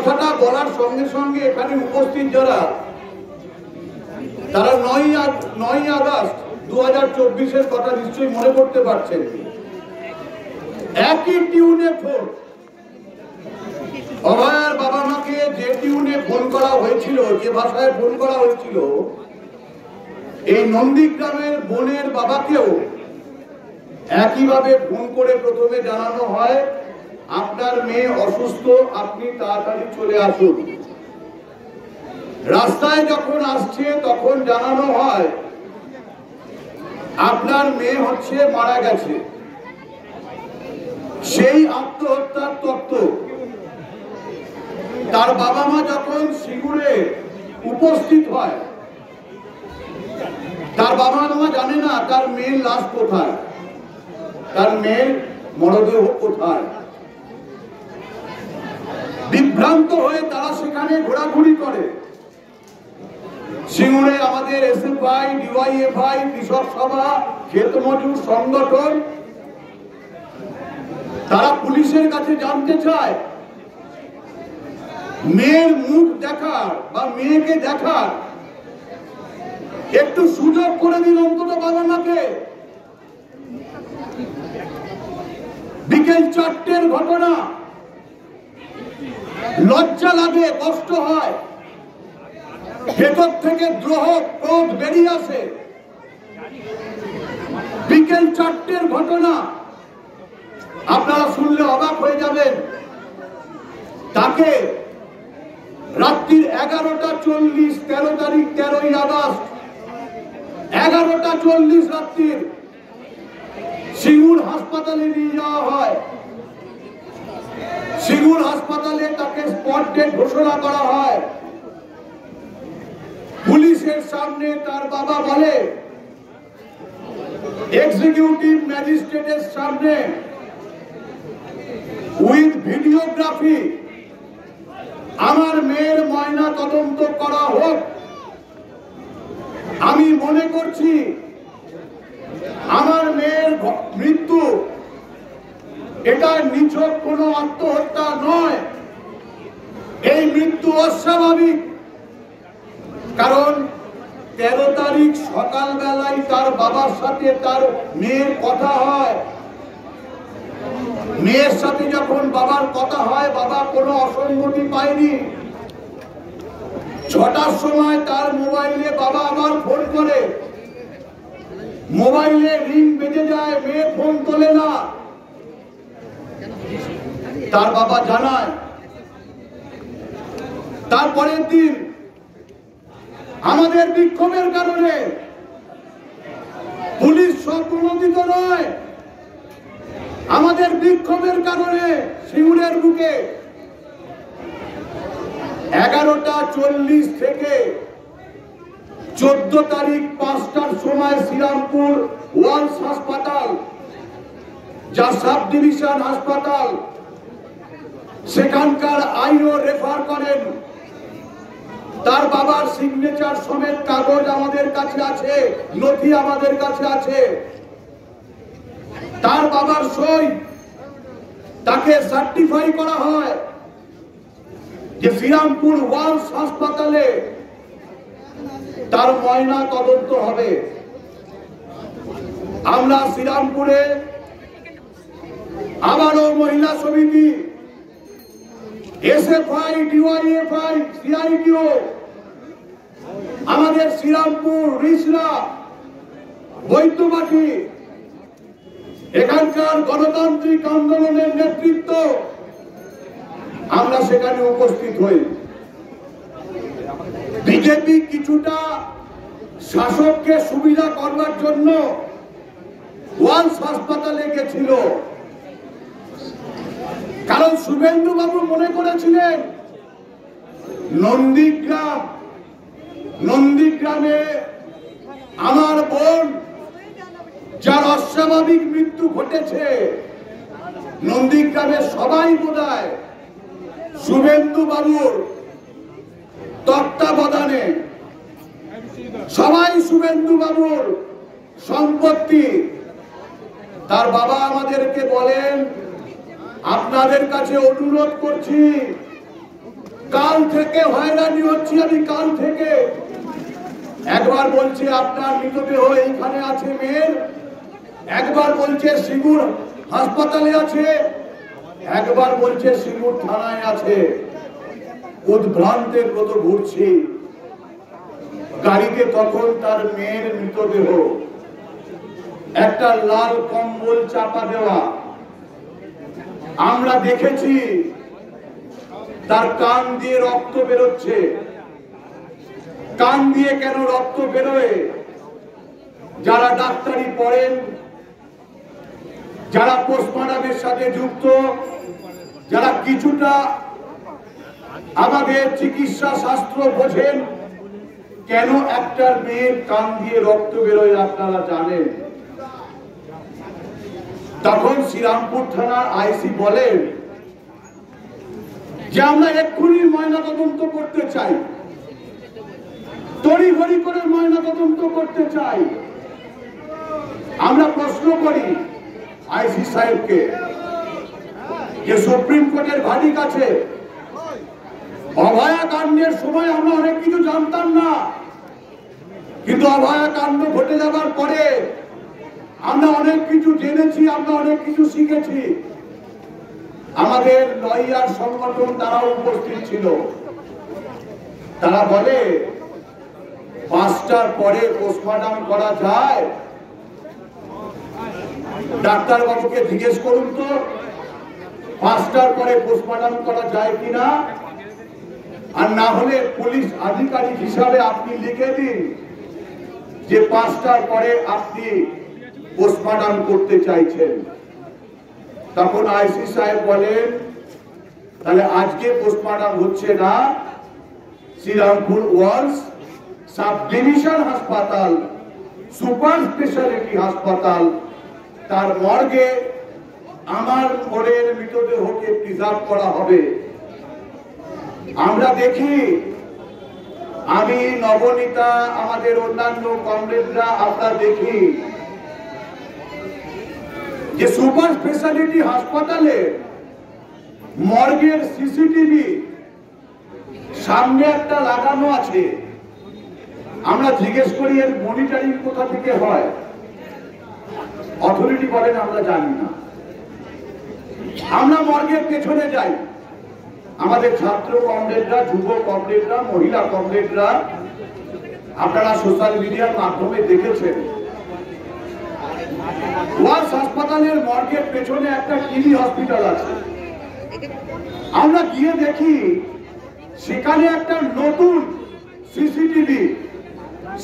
কথাটা বলার সঙ্গে সঙ্গে এখানে উপস্থিত যারা, তারা 9 আগস্ট 2024-এর কথা নিশ্চয়ই মনে করতে পারছেন। একই টিউনে ফোন, অভয়ার বাবা মাকে যে টিউনে ফোন করা হয়েছিল, যে ভাষায় ফোন করা হয়েছিল, এই নন্দীগ্রামের বোনের বাবাকেও একইভাবে ফোন করে প্রথমে জানানো হয়, আপনার মেয়ে অসুস্থ, আপনি তাড়াতাড়ি চলে আসুন। রাস্তায় যখন আসছে তখন জানানো হয়, আপনার মেয়ে হচ্ছে মারা গেছে। সেই আত্মহত্যার তত্ত্ব তার বাবা মা যখন সিঙ্গুরে উপস্থিত হয়, তার বাবা মা জানে না তার মেয়ের লাশ কোথায়, তার মেয়ের মরদেহ কোথায়। বিভ্রান্ত হয়ে তারা সেখানে ঘোরাঘুরি করে। সিঙ্গুরে আমাদের এসএফআই, ডিওয়াইএফআই, কৃষক সভা, ক্ষেত মজুর সংগঠন, তারা পুলিশের কাছে জানতে চায়, মেয়ের মুখ দেখার বা মেয়েকে দেখার একটু সুযোগ করে দিন অন্তত বাবা মাকে। বিকেল 4টের ঘটনা, লজ্জা লাগে, কষ্ট হয়, ভেতর থেকে দ্রোহ, ক্রোধ বেরিয়ে আসে। বিকেল 4টের ঘটনা আপনারা শুনলে অবাক হয়ে যাবেন। তাকে রাত্রির 11:40, 13 তারিখ, 13ই আগস্ট 11:40 রাত্রির সিঙ্গুর হাসপাতালে নিয়ে যাওয়া হয়। সিঙ্গুর হাসপাতালে তাকে স্পট ডেড ঘোষণা করা হয়। পুলিশের সামনে তার বাবা বলে, এক্সিকিউটিভ ম্যাজিস্ট্রেটের সামনে উইথ ভিডিওগ্রাফি আমার মেয়ের ময়না তদন্ত করা হোক। আমি মনে করছি আমার মেয়ের মৃত্যু এটা নিছক কোনো আত্মহত্যা নয়, এই মৃত্যু অস্বাভাবিক। কারণ 13 তারিখ সকালবেলায় তার বাবার সাথে তার মেয়ের কথা হয়। মেয়ের সাথে যখন বাবার কথা হয়, বাবা কোনো অসঙ্গতি পায়নি। 6টার সময় তার মোবাইলে বাবা আবার ফোন করে, মোবাইলে রিং বেজে যায়, মেয়ে ফোন তোলে না। তার বাবা জানায়। তারপরের দিন আমাদের বিক্ষোভের কারণে পুলিশ সম্প্রণোদিত নয়, আমাদের বিক্ষোভের কারণে সিঙ্গুরের বুকে 11:40 থেকে 14 তারিখ 5টার সময় শ্রীরামপুর ওয়ালস হাসপাতাল, যা সাব ডিভিশন হাসপাতাল, সেখানকার আইও রেফার করেন। তার বাবার সিগনেচার সমেত কাগজ আমাদের কাছে আছে, নথি আমাদের কাছে আছে, তার বাবার সই। তাকে সার্টিফাই করা হয় যে শ্রীরামপুর ওয়ালস হাসপাতালে তার ময়না তদন্ত হবে। আমরা শ্রীরামপুরে আবারও মহিলা সমিতি, এসএফআই, ডিওয়াইএফআই, সিআইটিও, আমাদের শ্রীরামপুর, রিসরা, বৈদ্যবাটি, এখানকার গণতান্ত্রিক আন্দোলনের নেতৃত্ব, আমরা সেখানে উপস্থিত হই। বিজেপি কিছুটা শাসককে সুবিধা করবার জন্য ওয়ালস হাসপাতালে গেছিল। কারণ শুভেন্দু বাবু মনে করেছিলেন নন্দীগ্রামে আমার বোন যার অস্বাভাবিক মৃত্যু ঘটেছে, নন্দীগ্রামে সবাই বোধহয় শুভেন্দু বাবুর তত্ত্বাবধানে, সবাই শুভেন্দু বাবুর সম্পত্তি। তার বাবা আমাদেরকে বলেন, আপনাদের কাছে অনুরোধ করছি, কাল থেকে হয়রানি হচ্ছি আমি, কাল থেকে। একবার বলছে আপনার মৃতদেহ এইখানে আছে মেয়ের, একবার বলছে সিঙ্গুর হাসপাতালে আছে, একবার বলছে সিঙ্গুর থানায় আছে। উদ্ভ্রান্তের মতো ঘুরছি। গাড়িতে তখন তার মেয়ের মৃতদেহ, একটা লাল কম্বল চাপা দেওয়া। আমরা দেখেছি তার কান দিয়ে রক্ত বেরোচ্ছে। কান দিয়ে কেন রক্ত বেরোয়? যারা ডাক্তারি পড়েন, যারা পোস্টমর্টমের সাথে যুক্ত, যারা কিছুটা আমাদের চিকিৎসা শাস্ত্র বোঝেন, কেন একটা মেয়ের কান দিয়ে রক্ত বেরোয় আপনারা জানেন। তখন শ্রীরামপুর থানার আইসি বলেন যে আমরা এক্ষুনি ময়নাতদন্ত করতে চাই, তড়িঘড়ি করে ময়নাতদন্ত করতে চাই। আমরা প্রশ্ন করি আইসি সাহেবকে যে সুপ্রিম কোর্টের ভার্ডিক্ট আছে, অভয়া কাণ্ডের সময় আমরা অনেক কিছু জানতাম না, কিন্তু অভয়া কাণ্ড ঘটে যাবার পরে আমরা অনেক কিছু জেনেছি, আমরা অনেক কিছু শিখেছি। আমাদের লয়ার সংগঠন তারা উপস্থিত ছিল। তারা বলে 5টার পরে পোস্টমর্টম করা যায়? ডাক্তার বাবুকে জিজ্ঞেস করুন তো 5টার পরে পোস্টমর্টম করা যায় কিনা। আর না হলে পুলিশ আধিকারিক হিসাবে আপনি লিখে দিন যে 5টার পরে আপনি পোস্টমর্টম করতে চাইছেন। তখন আইসি সাহেব বলেন তাহলে আজকে পোস্টমর্টম হচ্ছে না, শ্রীরামপুর ওয়ার্ল্ড সাব ডিভিশন হাসপাতাল, সুপার স্পেশালিটি হাসপাতাল, তার মর্গে আমার বোনের মৃতদেহকে প্রিজার্ভ করা হবে। আমরা দেখি, আমি, নবনীতা, আমাদের অন্যান্য কমরেডরা আমরা দেখি যে সুপার স্পেশালিটি হাসপাতালে মর্গের সিসিটিভি সামনে একটা লাগানো আছে। আমরা জিজ্ঞেস করি এর মনিটরিং কোথা থেকে হয়? অথরিটি বলেন আমরা জানি না। আমরা মর্গের পেছনে যাই, আমাদের ছাত্র কমরেডরা, যুব কমরেডরা, মহিলা কমরেডরা, আপনারা সোশ্যাল মিডিয়ার মাধ্যমে দেখেছেন ওয়ার্ল্ড হাসপাতালের মর্গের পেছনে একটা টিবি হসপিটাল আছে। আমরা গিয়ে দেখি সেখানে একটা নতুন সিসিটিভি,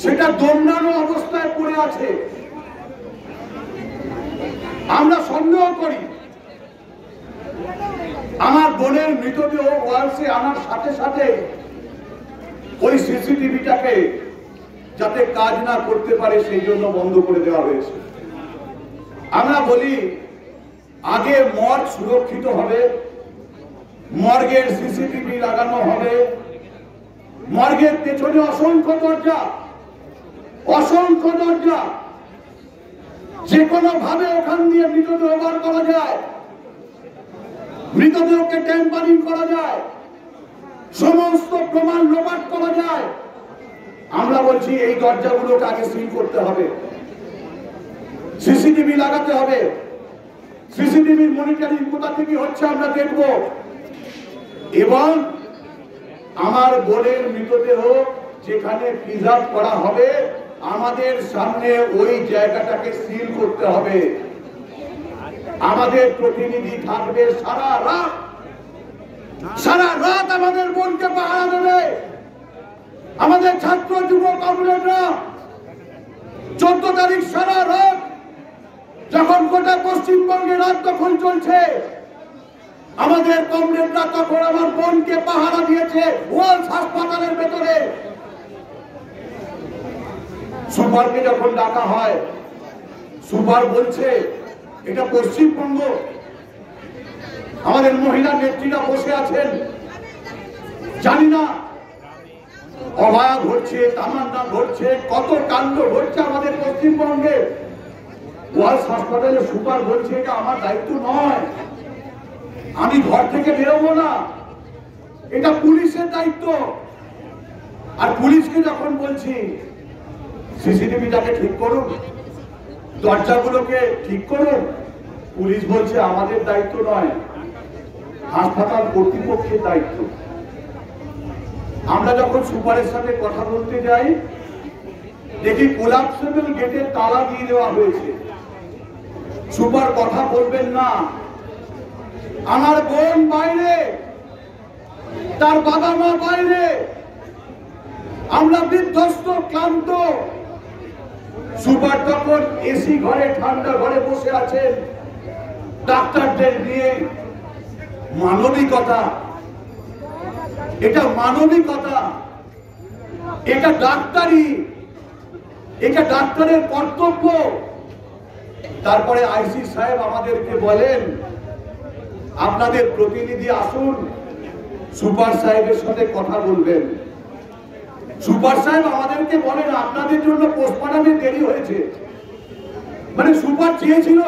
সেটা দমনানো অবস্থায় পড়ে আছে। আমরা সন্দেহ করি আমার বোনের মৃতদেহ ওয়ার্ল্ডে আনার সাথে সাথে ওই সিসিটিভিটাকে যাতে কাজ না করতে পারে সেই জন্য বন্ধ করে দেওয়া হয়েছে। আমরা বলি আগে মর্গ সুরক্ষিত হবে, মর্গের সিসিটিভি লাগানো হবে, মর্গের পেছনে অসংখ্য দরজা, অসংখ্য দরজা, যে কোনো ভাবে ওখান দিয়ে মৃতদেহ বার করা যায়, মৃতদেহকে ট্যাম্পারিং করা যায়, সমস্ত প্রমাণ লোপাট করা যায়। আমরা বলছি এই দরজাগুলোকে আগে সিল করতে হবে, সিসিটিভি লাগাতে হবে, সিসিটিভির মনিটরিং কোথা থেকে হচ্ছে আমরা দেখব, এবং আমার বোনের মৃতদেহ যেখানে প্রিজার্ভ করা হবে আমাদের সামনে ওই জায়গাটাকে সিল করতে হবে। আমাদের প্রতিনিধি থাকবে সারা রাত, সারা রাত আমাদের বোনকে পাহারা দেবে। আমাদের ছাত্র যুব কমরেডরা 14 তারিখ সারা রাত যখন গোটা পশ্চিমবঙ্গে রাত তখন চলছে, আমাদের কমরেডরা তখন আমার বোনকে পাহারা দিয়েছে ওয়ার্ল্ড হাসপাতালের ভেতরে। সুপারকে যখন ডাকা হয়, সুপার বলছে এটা পশ্চিমবঙ্গ, আমাদের মহিলা নেত্রীরা বসে আছেন, জানি না অভয়া ঘটছে, তামান্না ঘটছে, কত কাণ্ড ঘটছে আমাদের পশ্চিমবঙ্গে। ওয়ার্ল্ড হাসপাতালে সুপার বলছে এটা আমার দায়িত্ব নয়, আমি ঘর থেকে বেরোবো না, এটা পুলিশের দায়িত্ব। আর পুলিশকে যখন বলছি সিসিটিভিটাকে ঠিক করুন, দরজাগুলোকে ঠিক করুন, পুলিশ বলছে আমাদের দায়িত্ব নয়, হাসপাতাল কর্তৃপক্ষের দায়িত্ব। আমরা যখন সুপারের সাথে কথা বলতে যাই দেখি কোলাপসেবল গেটের তালা দিয়ে দেওয়া হয়েছে। সুপার কথা বলবেন না, আমার বোন বাইরে, তার বাবা মা বাইরে, আমরা বিধ্বস্ত ক্লান্ত। সুপার তখন এসি ঘরে ঠান্ডা ঘরে বসে আছেন ডাক্তারদের নিয়ে। মানবিকতা, এটা মানবিকতা, এটা ডাক্তারি, এটা ডাক্তারের কর্তব্য। তারপরে আইসি সাহেব আমাদেরকে বলেন আপনাদের প্রতিনিধি আসুন, সুপার সাহেবের সাথে কথা বলবেন। সুপার সাহেব আমাদেরকে বলেন আপনাদের জন্য পোস্টমর্টমে দেরি হয়েছে। মানে সুপার চেয়েছিল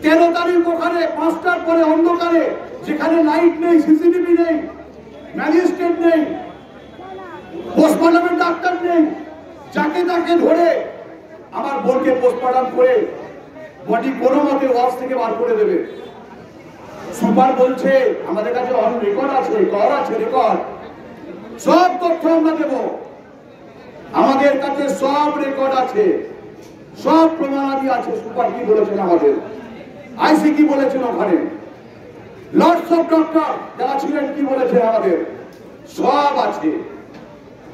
13 তারিখ ওখানে 5টার পরে অন্ধকারে, যেখানে লাইট নেই, সিসিটিভি নেই, ম্যাজিস্ট্রেট নেই, পোস্টমর্টমের ডাক্তার নেই, যাকে তাকে ধরে আমার বোনকে পোস্টমর্টম করে বডি কোনো মতে ওয়াশ থেকে বার করে দেবে। সুপার বলছে আমাদের কাছে অন রেকর্ড আছে, কর আছে রেকর্ড, সব তথ্য আমরা দেব, আমাদের কাছে সব রেকর্ড আছে, সব প্রমাণাদি আছে। সুপার কি বলেছেন আমাদের, আইসি কি বলেছেন, ওখানে লর্ডস অফ ডক্টর যারা ছিলেন কি বলেছেন আমাদের, সব আছে।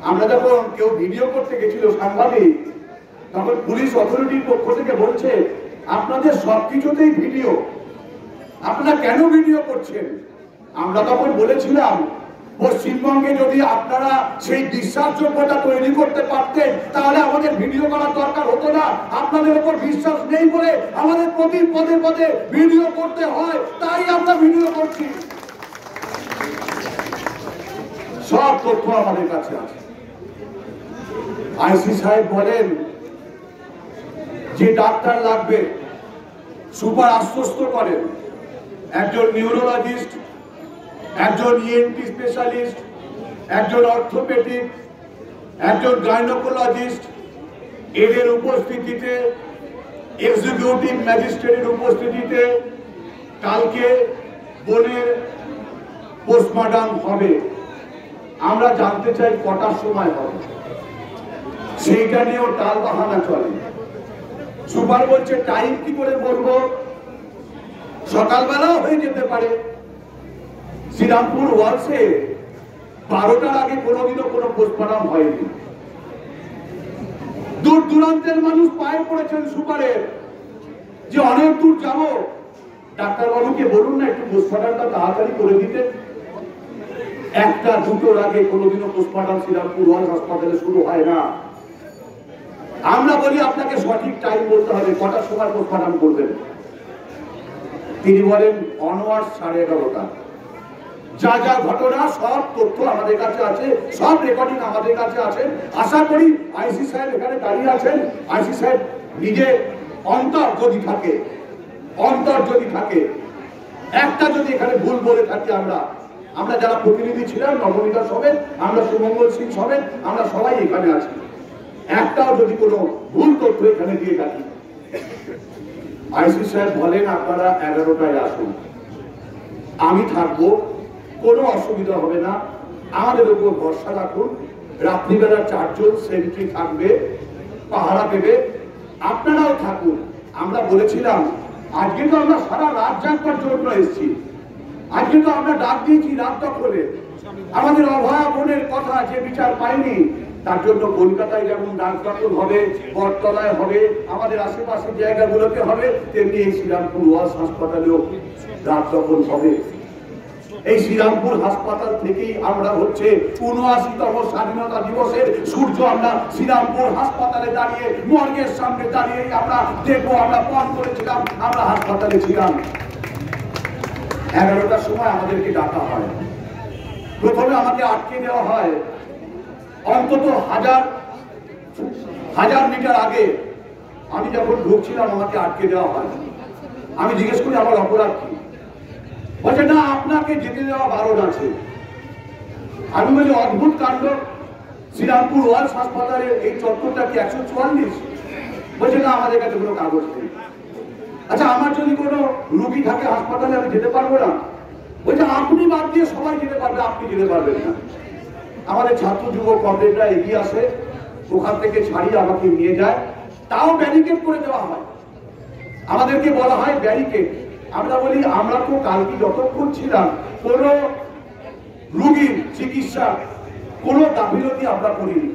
আমরা যখন কেউ ভিডিও করতে গেছিল সাংবাদিক, তখন পুলিশ অথরিটির পক্ষ থেকে বলছে আপনাদের সবকিছুতেই ভিডিও, আপনারা কেন ভিডিও করছেন? আমরা তখন বলেছিলাম পশ্চিমবঙ্গে যদি আপনারা সেই বিশ্বাসযোগ্যতা তৈরি করতে পারতেন তাহলে আমাদের ভিডিও করার দরকার হতো না। আপনাদের উপর বিশ্বাস নেই বলে আমাদের প্রতি পদে পদে ভিডিও করতে হয়, তাই আমরা ভিডিও করছি। সব তথ্য আমাদের কাছে আছে। আইসি সাহেব বলেন যে ডাক্তার লাগবে, সুপার আশ্বস্ত করেন একজন নিউরোলজিস্ট, একজন ইএনটি স্পেশালিস্ট, একজন অর্থোপেডিক, একজন গাইনোকোলজিস্ট, এদের উপস্থিতিতে, এক্সিকিউটিভ ম্যাজিস্ট্রেটের উপস্থিতিতে কালকে বোনের পোস্টমর্টম হবে। আমরা জানতে চাই কটার সময় হবে, সেইটা নিয়েও টাল বাহানা চলে। সুপার বলছে টাইম কি করে বলবো, সকালবেলা হয়ে যেতে পারে। শ্রীরামপুর ওয়ার্ডসে 12টার আগে কোনোদিনও কোনো পোস্টমর্টম হয়নি। দূর দূরান্তের মানুষ পায়ে পড়েছেন সুপারের যে অনেক দূর যাবো, ডাক্তারবাবুকে বলুন না একটু পোস্টমর্টমটা তাড়াতাড়ি করে দিতে। 1টা 2টোর আগে কোনোদিনও পোস্টমর্টম শ্রীরামপুর ওয়ার্ড হাসপাতালে শুরু হয় না। আমরা বলি আপনাকে সঠিক টাইম বলতে হবে, কটার সময় পোস্টমর্টম করবেন। তিনি বলেন অনওয়ার্ড 11:30টা। যা যা ঘটনা সব তথ্য আমাদের কাছে আছে, সব রেকর্ডিং আমাদের কাছে আছে। আশা করি আইসি সাহেব এখানে দাঁড়িয়ে আছেন, আইসি সাহেব নিজে অন্তর যদি থাকে, একটা যদি এখানে ভুল বলে থাকি, আমরা যারা প্রতিনিধি ছিলাম, নবনীতা সমেত, আমরা সুমঙ্গল সিং সমেত, আমরা সবাই এখানে আছি, একটাও যদি কোনো ভুল তথ্য এখানে দিয়ে থাকি, আইসি সাহেব বলেন আপনারা 11টায় আসুন, আমি থাকবো, কোনো অসুবিধা হবে না, আমাদের উপর ভরসা রাখুন। রাত্রিবেলা 4 জন সেন্ট্রি থাকবে, পাহারা দেবে, আপনারাও থাকুন। আমরা বলেছিলাম আজকে তো আমরা সারা রাত জাগবার জন্য এসেছি, আজকে তো আমরা ডাক দিয়েছি রাত দখলে। আমাদের অভয়া বোনের কথা যে বিচার পাইনি, তার জন্য কলকাতায় যেমন ডাক দখল হবে, বটতলায় হবে, আমাদের আশেপাশের জায়গাগুলোতে হবে, তেমনি এই শ্রীরামপুর ওয়ার্ড হাসপাতালেও রাত দখল হবে। এই শ্রীরামপুর হাসপাতাল থেকেই আমরা হচ্ছে ৭৯তম স্বাধীনতা দিবসের সূর্য আমরা শ্রীরামপুর হাসপাতালে দাঁড়িয়ে, মর্গের সামনে দাঁড়িয়ে আমরা দেখবো। আমরা ফোন করেছিলাম, আমরা হাসপাতালে ছিলাম। 11টার সময় আমাদেরকে ডাকা হয়। প্রথমে আমাকে আটকে দেওয়া হয় অন্তত 1000 মিটার আগে। আমি যখন ঢুকছিলাম আমাকে আটকে দেওয়া হয়। আমি জিজ্ঞেস করি আমার অপরাধ কি? বলছে না আপনাকে যেতে দেওয়া বারণ আছে। আমি বলি অদ্ভুত কাণ্ড, শ্রীরামপুর ওয়ার্ল্ড হাসপাতালের এই চত্বরটা কি 144? বলছে না আমাদের কাছে কোনো কাগজ নেই। আচ্ছা আমার যদি কোনো রোগী থাকে হাসপাতালে আমি যেতে পারবো না? বলছে আপনি বাদ দিয়ে সবাই যেতে পারবে, আপনি যেতে পারবেন না। আমাদের ছাত্র যুব কমরেডরা এগিয়ে আসে, ওখান থেকে ছাড়িয়ে আমাকে নিয়ে যায়, তাও ব্যারিকেড করে দেওয়া হয়। আমাদেরকে বলা হয় ব্যারিকেড। আমরা বলি আমরা তো কালকে যতক্ষণ ছিলাম কোন রোগীর চিকিৎসা কোনো গাফিলতি আমরা করিনি,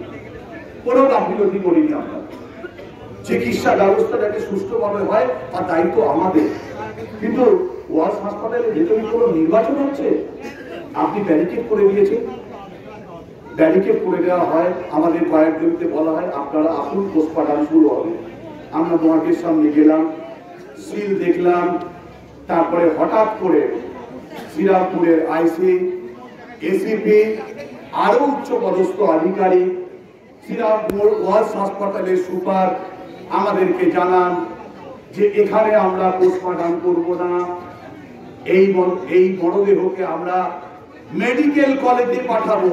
কোনো গাফিলতি করিনি। আমরা চিকিৎসা ব্যবস্থা যাতে সুষ্ঠুভাবে হয় তার দায়িত্ব আমাদের। কিন্তু ওয়ার্ল্ড হাসপাতালে ভেতরে কোনো নির্বাচন হচ্ছে, আপনি ব্যারিকেড করে দিয়েছেন। ব্যারিকেড করে দেওয়া হয়, আমাদের কয়েকজনকে বলা হয় আপনারা আসুন, পোস্টমর্টম শুরু হবে। আমরা মর্গের সামনে গেলাম, সিল দেখলাম, তারপরে হঠাৎ করে শ্রীরামপুরের আইসি, এসিপি, আরো উচ্চ পদস্থ আধিকারিক, শ্রীরামপুর ওয়ার্ল্ড হাসপাতালের সুপার আমাদেরকে জানান যে এখানে আমরা পোস্টমর্টম করব না, এই মরদেহকে আমরা মেডিকেল কলেজে পাঠাবো।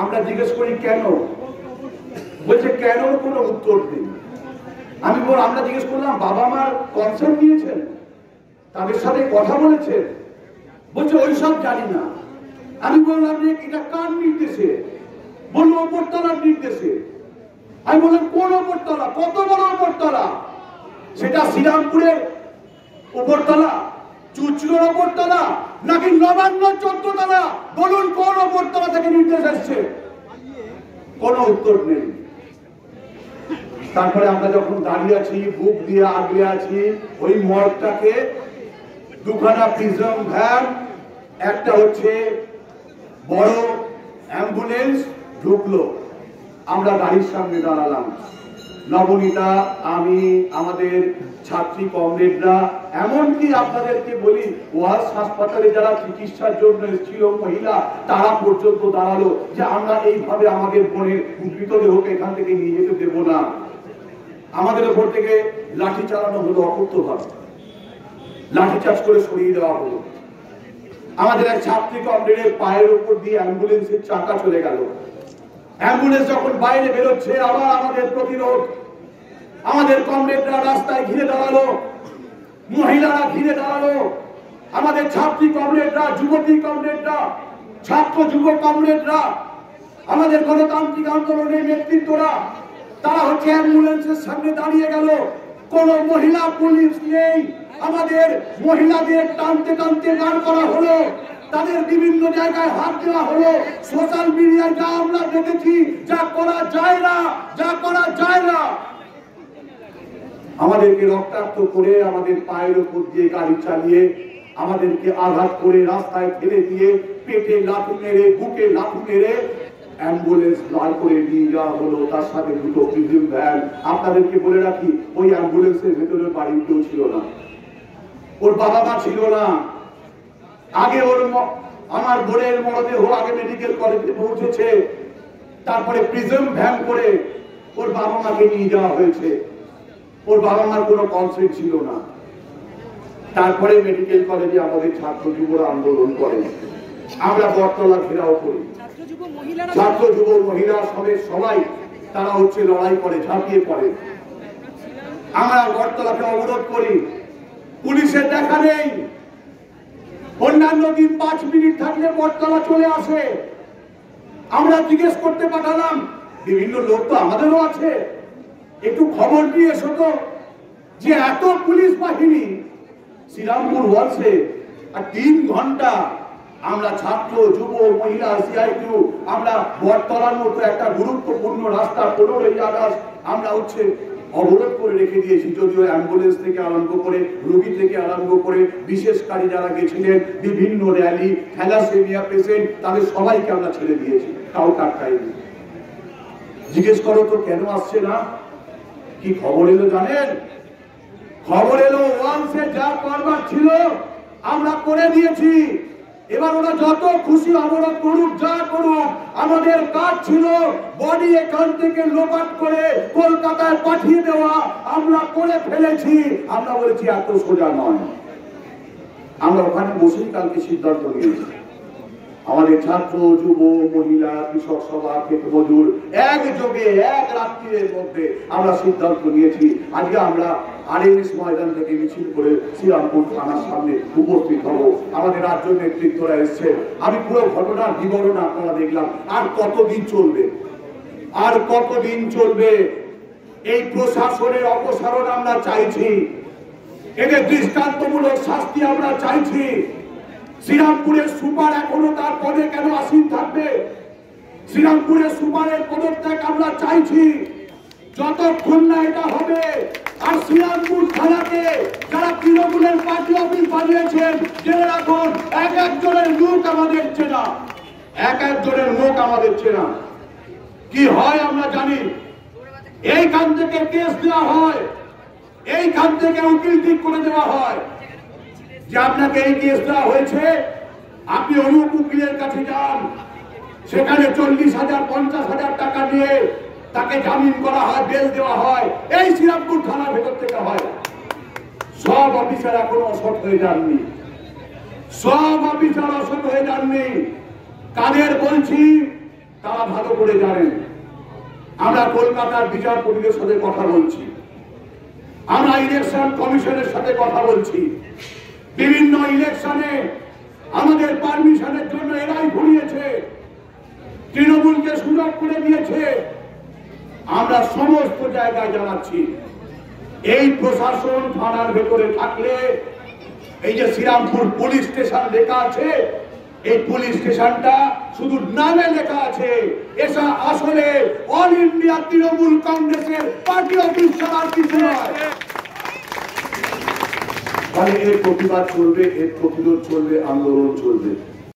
আমরা জিজ্ঞেস করি কেন? বলছে কেন কোনো উত্তর নেই। আমি আমরা জিজ্ঞেস করলাম বাবা মার কনসেন্ট নিয়েছেন, তাদের সাথে কথা বলেছেন? বলছে ওইসব জানি না। আমি বললাম যে এটা কার নির্দেশে? বললো উপরতলার নির্দেশে। আমি বললাম কোন উপরতলা? কত বড় উপরতলা? সেটা শ্রীরামপুরের উপরতলা, চুচড়োর উপরতলা, নাকি নবান্ন 14 তলা? বলুন কোন উপরতলা থেকে নির্দেশ আসছে? কোন উত্তর নেই। তারপরে আমরা যখন দাঁড়িয়ে আছি, বুক দিয়ে আগলে আছি, ওই মর্গটাকে দুখানা প্রিজম ভ্যান, একটা হচ্ছে বড় অ্যাম্বুলেন্স ঢুকলো। আমরা গাড়ির সামনে দাঁড়ালাম, নবনীতা, আমি, আমাদের ছাত্রী কমরেডরা, এমনকি আপনাদেরকে বলি ওয়ার্ল্ড হাসপাতালে যারা চিকিৎসার জন্য এসেছিল মহিলা, তারা পর্যন্ত দাঁড়ালো যে আমরা এইভাবে আমাদের বোনের মৃতদেহকে এখান থেকে নিয়ে যেতে দেব না। আমাদের উপর থেকে লাঠি চালানো হলো অকথ্যভাবে, লাঠিচার্জ করে সরিয়ে দেওয়া হলো। আমাদের এক ছাত্রী কমরেডের পায়ের উপর দিয়ে অ্যাম্বুলেন্সের চাকা চলে গেল। অ্যাম্বুলেন্স যখন বাইরে বেরোচ্ছে আবার আমাদের প্রতিরোধ, আমাদের কমরেডরা রাস্তায় ঘিরে দাঁড়ালো, মহিলারা ঘিরে দাঁড়ালো, আমাদের ছাত্রী কমরেডরা, যুবতী কমরেডরা, ছাত্র যুব কমরেডরা, আমাদের গণতান্ত্রিক আন্দোলনের নেতৃত্বরা, তারা হচ্ছে অ্যাম্বুলেন্সের সামনে দাঁড়িয়ে গেল। কোন মহিলা পুলিশ নেই, আমাদের মহিলাদের টানতে টানতে বার করা হলো, তাদের বিভিন্ন জায়গায় হাত দেওয়া হলো। সোশ্যাল মিডিয়ায় যা আমরা দেখেছি, যা করা যায় না, যা করা যায় না। আমাদেরকে রক্তাক্ত করে, আমাদের পায়ের উপর দিয়ে গাড়ি চালিয়ে, আমাদেরকে আঘাত করে রাস্তায় ফেলে দিয়ে, পেটে লাথি মেরে, বুকে লাথি মেরে অ্যাম্বুলেন্স দাঁড় করে নিয়ে যাওয়া হলো, তার সাথে দুটো প্রিজম ভ্যান। আপনাদেরকে বলে রাখি, ওই অ্যাম্বুলেন্সের ভেতরে বাড়ির কেউ ছিল না, ওর বাবা মা ছিল না। আগে আমার বোনের মরদেহ আগে মেডিকেল কলেজে পৌঁছেছে, তারপরে প্রিজম ভ্যান করে ওর বাবা মাকে নিয়ে যাওয়া হয়েছে। ওর বাবা মার কোনো কনসেন্ট ছিল না। তারপরে মেডিকেল কলেজে আমাদের ছাত্র যুবরা আন্দোলন করে, আমরা বটতলা ঘেরাও করি, ছাত্র যুব মহিলা সবাই তারা হচ্ছে লড়াই করে, ঝাঁপিয়ে পড়ে। আমরা বটতলাকে অবরোধ করি, পুলিশের দেখা নেই। অন্যান্য দিন 5 মিনিট থাকলে বটতলা চলে আসে। আমরা জিজ্ঞেস করতে পাঠালাম, বিভিন্ন লোক তো আমাদেরও আছে, একটু খবর দিয়ে এসো তো যে এত পুলিশ বাহিনী শ্রীরামপুর ওয়ার্ল্ডে, আর 3 ঘন্টা আমরা ছাত্র যুব মহিলা সিআইটিউ আমরা বটতলার মতো একটা গুরুত্বপূর্ণ রাস্তা 15ই আগস্ট আমরা হচ্ছে অবরোধ করে রেখে দিয়েছি। যদিও অ্যাম্বুলেন্স থেকে আরম্ভ করে, রোগী থেকে আরম্ভ করে, বিশেষকারী যারা গেছিলেন, বিভিন্ন র্যালি, থ্যালাসেমিয়া পেশেন্ট, তাদের সবাইকে আমরা ছেড়ে দিয়েছি, কাউকে আটকাইনি। জিজ্ঞেস করো তো কেন আসছে না? কি খবর এলো জানেন? খবর এলো ওয়ান্সে যা করবার ছিল আমরা করে দিয়েছি। এবার ওরা যত খুশি অবরোধ করুক, যা করুক, আমাদের কাজ ছিল বডি এখান থেকে লোপাট করে কলকাতায় পাঠিয়ে দেওয়া। আমরা করে ফেলেছি। আমরা বলেছি এত সোজা নয়। আমরা ওখানে বসেই কালকে সিদ্ধান্ত নিয়েছি, আমাদের ছাত্র, যুব, মহিলা, কৃষক সভা, ক্ষেত মজুর একযোগে এক রাত্রির মধ্যে আমরা সিদ্ধান্ত নিয়েছি আজকে আমরা আরএনএস ময়দান থেকে মিছিল করে শ্রীরামপুর থানার সামনে উপস্থিত হব। আমাদের রাজ্য নেতৃত্বরা এসছে, আমি পুরো ঘটনার বিবরণ আপনারা দেখলাম। আর কতদিন চলবে, আর কতদিন চলবে এই প্রশাসনের অপসারণ আমরা চাইছি, এদের দৃষ্টান্তমূলক শাস্তি আমরা চাইছি। শ্রীরামপুরের সুপার এখনো তার পদে কেন আসীন থাকবে? শ্রীরামপুরের সুপারের পদত্যাগ আমরা চাইছি যতক্ষণ না এটা হবে। আর শ্রীরামপুর থানাকে যারা তৃণমূলের পার্টি অফিস বানিয়েছেন, জেনে রাখুন এক একজনের মুখ আমাদের চেনা, এক একজনের মুখ আমাদের চেনা। কি হয় আমরা জানি, এইখান থেকে কেস দেওয়া হয়, এইখান থেকে উকিল ঠিক করে দেওয়া হয় যে আপনাকে এই কেস দেওয়া হয়েছে, আপনি অমুক উকিলের কাছে যান, সেখানে 40,000 50,000 টাকা দিয়ে তাকে জামিন করা হয়, বেল দেওয়া হয়। এই শ্রীরামপুর থানার ভেতর থেকে হয়। সব অফিসার এখনো অসৎ হয়ে যাননি, সব অফিসার অসৎ হয়ে যাননি। কাদের বলছি তারা ভালো করে জানেন। আমরা কলকাতার বিচারপতিদের সাথে কথা বলছি, আমরা ইলেকশন কমিশনের সাথে কথা বলছি, বিভিন্ন ইলেকশনে আমাদের পারমিশনের জন্য এরাই ঘুরিয়েছে, তৃণমূলকে সুযোগ করে দিয়েছে। আমরা সমস্ত জায়গায় জানাচ্ছি, এই প্রশাসন থানার ভেতরে থাকলে, এই যে শ্রীরামপুর পুলিশ স্টেশন লেখা আছে, এই পুলিশ স্টেশনটা শুধু নামে লেখা আছে, এটা আসলে অল ইন্ডিয়া তৃণমূল কংগ্রেসের পার্টি অফিস ছাড়া কিছু নয়। তাহলে এর প্রতিবাদ চলবে, এর প্রতিরোধ চলবে, আন্দোলন চলবে।